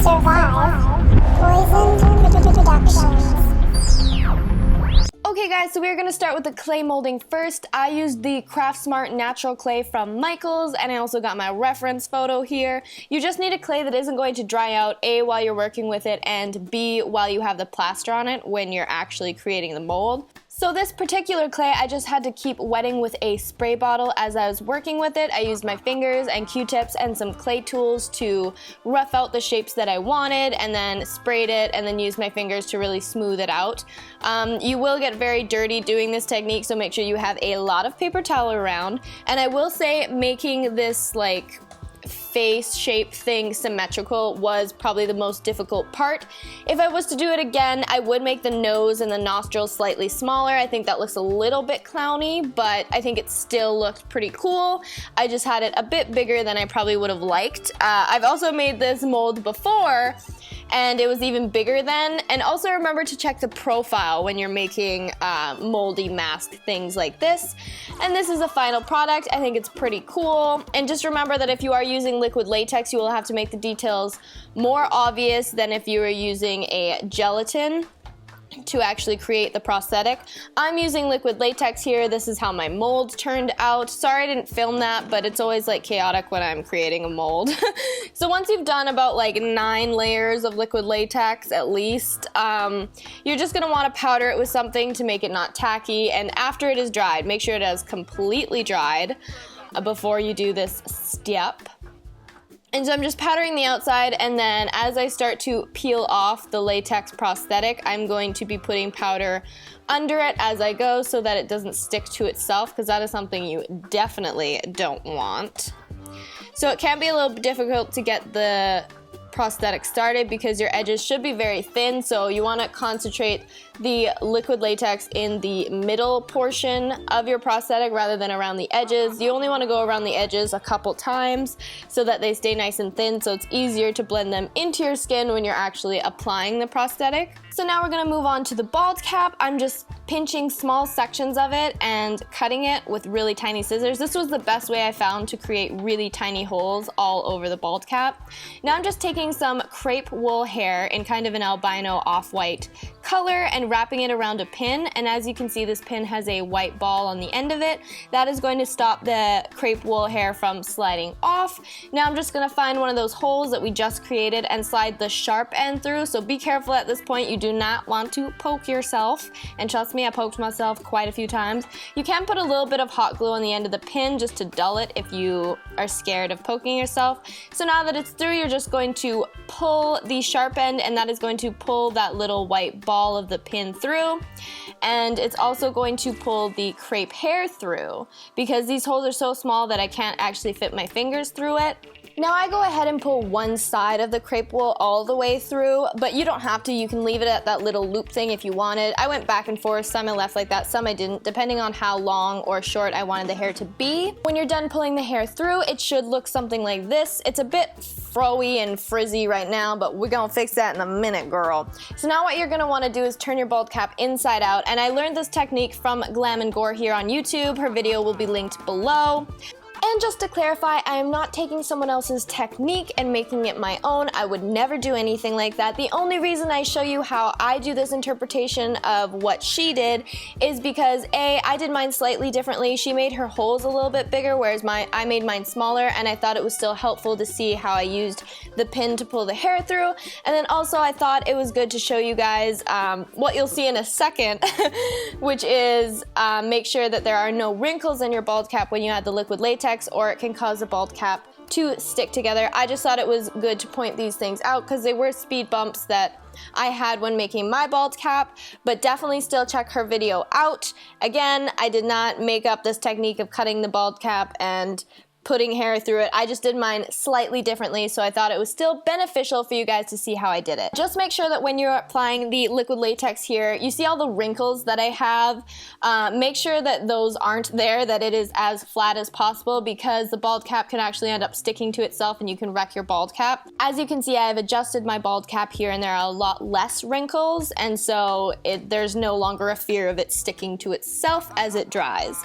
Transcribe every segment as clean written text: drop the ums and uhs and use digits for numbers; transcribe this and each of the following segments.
Survive Poisoned Productions. Okay guys, so we're going to start with the clay molding first. I used the Craft Smart natural clay from Michaels, and I also got my reference photo here. You just need a clay that isn't going to dry out, A, while you're working with it, and B, while you have the plaster on it when you're actually creating the mold. So this particular clay, I just had to keep wetting with a spray bottle as I was working with it. I used my fingers and Q-tips and some clay tools to rough out the shapes that I wanted, and then sprayed it, and then used my fingers to really smooth it out. You will get very dirty doing this technique, so make sure you have a lot of paper towel around. And I will say, making this like face shape thing symmetrical was probably the most difficult part. If I was to do it again, I would make the nose and the nostrils slightly smaller. I think that looks a little bit clowny, but I think it still looked pretty cool. I just had it a bit bigger than I probably would have liked. I've also made this mold before, and it was even bigger then. And also remember to check the profile when you're making moldy mask things like this. And this is the final product. I think it's pretty cool. And just remember that if you are using liquid latex, you will have to make the details more obvious than if you were using a gelatin to actually create the prosthetic. I'm using liquid latex here. This is how my mold turned out. Sorry I didn't film that, but it's always like chaotic when I'm creating a mold. So once you've done about like 9 layers of liquid latex at least, you're just gonna wanna powder it with something to make it not tacky, and after it is dried, make sure it has completely dried before you do this step. And so I'm just powdering the outside, and then as I start to peel off the latex prosthetic, I'm going to be putting powder under it as I go so that it doesn't stick to itself, because that is something you definitely don't want. So it can be a little bit difficult to get the prosthetic started because your edges should be very thin, so you want to concentrate the liquid latex in the middle portion of your prosthetic rather than around the edges. You only want to go around the edges a couple times so that they stay nice and thin, so it's easier to blend them into your skin when you're actually applying the prosthetic. So now we're going to move on to the bald cap. I'm just pinching small sections of it and cutting it with really tiny scissors. This was the best way I found to create really tiny holes all over the bald cap. Now I'm just taking some crepe wool hair in kind of an albino off-white color and wrapping it around a pin, and as you can see, this pin has a white ball on the end of it. That is going to stop the crepe wool hair from sliding off. Now I'm just going to find one of those holes that we just created and slide the sharp end through, so be careful at this point. You do not want to poke yourself, and trust me, I poked myself quite a few times. You can put a little bit of hot glue on the end of the pin just to dull it if you are scared of poking yourself. So now that it's through, you're just going to pull the sharp end, and that is going to pull that little white ball of the pin through, and it's also going to pull the crepe hair through because these holes are so small that I can't actually fit my fingers through it. Now I go ahead and pull one side of the crepe wool all the way through, but you don't have to. You can leave it at that little loop thing if you wanted. I went back and forth, some I left like that, some I didn't, depending on how long or short I wanted the hair to be. When you're done pulling the hair through, it should look something like this. It's a bit froey and frizzy right now, but we're gonna fix that in a minute, girl. So now what you're gonna wanna do is turn your bald cap inside out, and I learned this technique from Glam and Gore here on YouTube. Her video will be linked below. And just to clarify, I am not taking someone else's technique and making it my own. I would never do anything like that. The only reason I show you how I do this interpretation of what she did is because A, I did mine slightly differently. She made her holes a little bit bigger, whereas I made mine smaller, and I thought it was still helpful to see how I used the pin to pull the hair through. And then also I thought it was good to show you guys what you'll see in a second, which is make sure that there are no wrinkles in your bald cap when you add the liquid latex, or it can cause the bald cap to stick together. I just thought it was good to point these things out because they were speed bumps that I had when making my bald cap, but definitely still check her video out. Again, I did not make up this technique of cutting the bald cap and putting hair through it. I just did mine slightly differently, so I thought it was still beneficial for you guys to see how I did it. Just make sure that when you're applying the liquid latex here, you see all the wrinkles that I have. Make sure that those aren't there, that it is as flat as possible, because the bald cap can actually end up sticking to itself and you can wreck your bald cap. As you can see, I have adjusted my bald cap here and there are a lot less wrinkles, and so there's no longer a fear of it sticking to itself as it dries.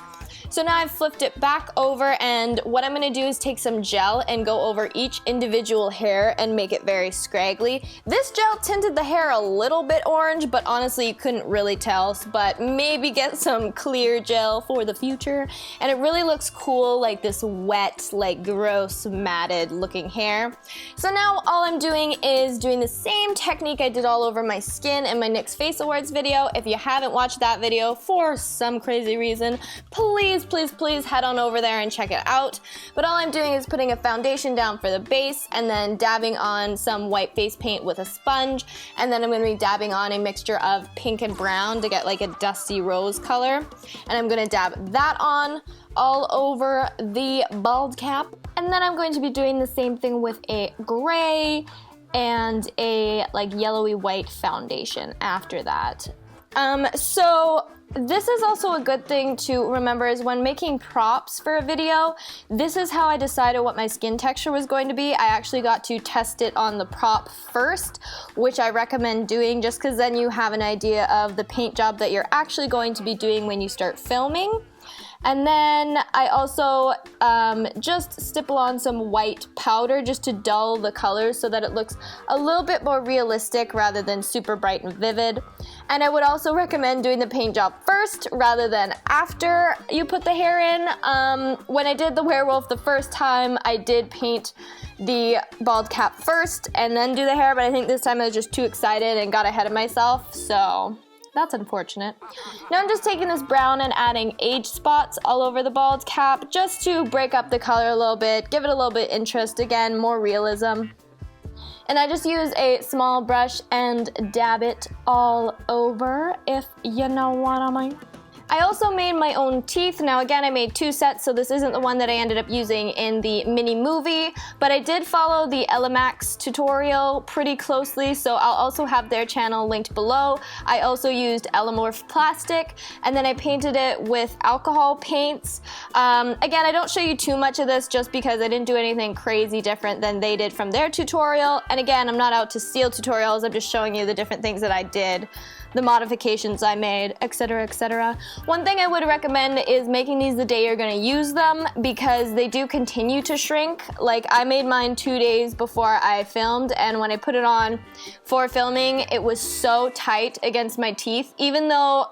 So now I've flipped it back over, and what I'm gonna do is take some gel and go over each individual hair and make it very scraggly. This gel tinted the hair a little bit orange, but honestly you couldn't really tell, but maybe get some clear gel for the future. And it really looks cool, like this wet, like gross, matted looking hair. So now all I'm doing is doing the same technique I did all over my skin in my NYX Face Awards video. If you haven't watched that video for some crazy reason, please head on over there and check it out. But all I'm doing is putting a foundation down for the base and then dabbing on some white face paint with a sponge, and then I'm going to be dabbing on a mixture of pink and brown to get like a dusty rose color, and I'm going to dab that on all over the bald cap. And then I'm going to be doing the same thing with a gray and a like yellowy white foundation after that. So this is also a good thing to remember is when making props for a video, this is how I decided what my skin texture was going to be. I actually got to test it on the prop first, which I recommend doing just because then you have an idea of the paint job that you're actually going to be doing when you start filming. And then I also just stipple on some white powder just to dull the colors so that it looks a little bit more realistic rather than super bright and vivid. And I would also recommend doing the paint job first rather than after you put the hair in. When I did the werewolf the first time, I did paint the bald cap first and then do the hair, but I think this time I was just too excited and got ahead of myself, so that's unfortunate. Now I'm just taking this brown and adding age spots all over the bald cap just to break up the color a little bit, give it a little bit interest, again, more realism. And I just use a small brush and dab it all over, if you know what I mean. I also made my own teeth. Now again, I made 2 sets, so this isn't the one that I ended up using in the mini movie, but I did follow the NYX tutorial pretty closely, so I'll also have their channel linked below. I also used Elomorph plastic, and then I painted it with alcohol paints. Again, I don't show you too much of this just because I didn't do anything crazy different than they did from their tutorial, and again, I'm not out to steal tutorials, I'm just showing you the different things that I did, the modifications I made, etc, etc. One thing I would recommend is making these the day you're gonna use them because they do continue to shrink. Like I made mine 2 days before I filmed, and when I put it on for filming, it was so tight against my teeth, even though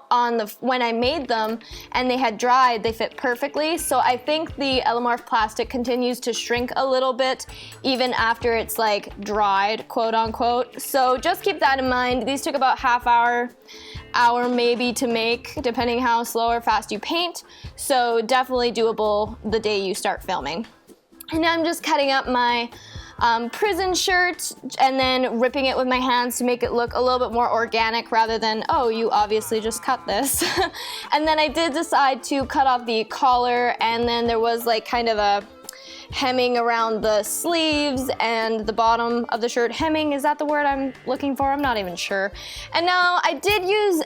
when I made them and they had dried, they fit perfectly. So I think the Elomorph plastic continues to shrink a little bit even after it's like dried, quote unquote. So just keep that in mind. These took about half hour maybe to make, depending how slow or fast you paint. So definitely doable the day you start filming. And now I'm just cutting up my prison shirt and then ripping it with my hands to make it look a little bit more organic rather than, oh, you obviously just cut this. And then I did decide to cut off the collar, and then there was like kind of a hemming around the sleeves and the bottom of the shirt. Hemming, is that the word I'm looking for? I'm not even sure. And now I did use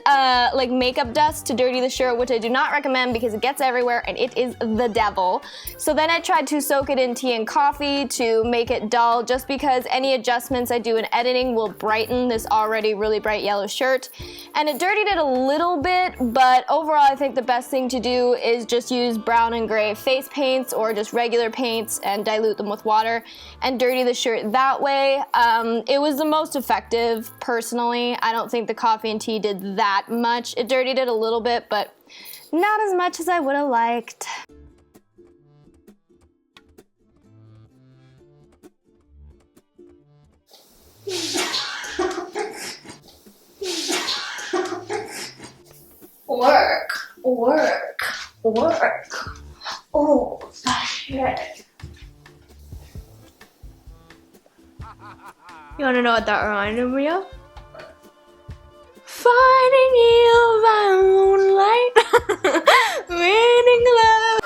like makeup dust to dirty the shirt, which I do not recommend because it gets everywhere and it is the devil. So then I tried to soak it in tea and coffee to make it dull, just because any adjustments I do in editing will brighten this already really bright yellow shirt. And it dirtied it a little bit, but overall I think the best thing to do is just use brown and gray face paints or just regular paints and dilute them with water and dirty the shirt that way. It was the most effective personally. I don't think the coffee and tea did that much. It dirtied it a little bit, but not as much as I would have liked. Work. Oh, shit. You wanna know what that reminded me of? Finding you by moonlight, raining love.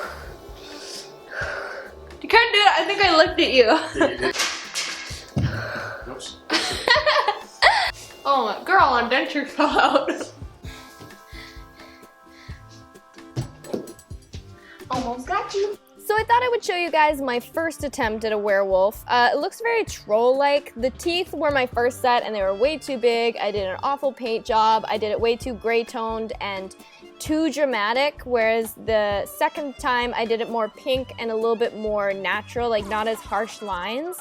You can't do it. I think I looked at you. Yeah, you did. Oops. Oh my girl, my denture fell out. Almost got you. So I thought I would show you guys my first attempt at a werewolf. It looks very troll-like. The teeth were my first set and they were way too big. I did an awful paint job. I did it way too gray-toned and too dramatic, whereas the second time I did it more pink and a little bit more natural, like not as harsh lines.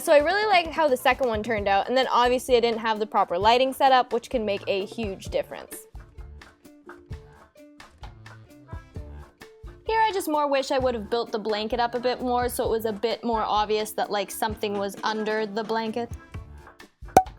So I really liked how the second one turned out, and then obviously I didn't have the proper lighting set up, which can make a huge difference. Here I just more wish I would have built the blanket up a bit more so it was a bit more obvious that like something was under the blanket.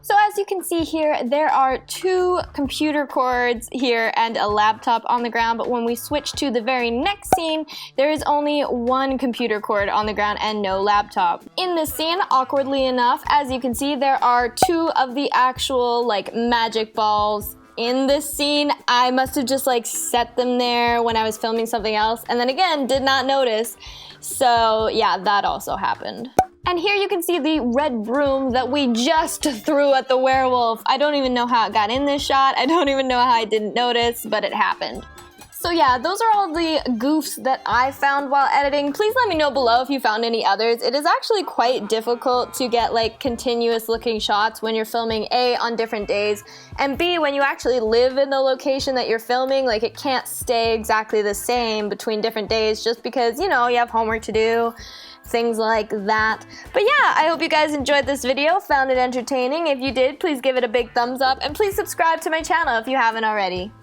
So as you can see here, there are 2 computer cords here and a laptop on the ground, but when we switch to the very next scene, there is only 1 computer cord on the ground and no laptop. In this scene, awkwardly enough, as you can see, there are 2 of the actual like magic balls in this scene. I must have just like set them there when I was filming something else, and then again, did not notice. So yeah, that also happened. And here you can see the red broom that we just threw at the werewolf. I don't even know how it got in this shot. I don't even know how I didn't notice, but it happened. So yeah, those are all the goofs that I found while editing. Please let me know below if you found any others. It is actually quite difficult to get like continuous looking shots when you're filming A, on different days, and B, when you actually live in the location that you're filming. Like it can't stay exactly the same between different days just because, you know, you have homework to do, things like that. But yeah, I hope you guys enjoyed this video, found it entertaining. If you did, please give it a big thumbs up, and please subscribe to my channel if you haven't already.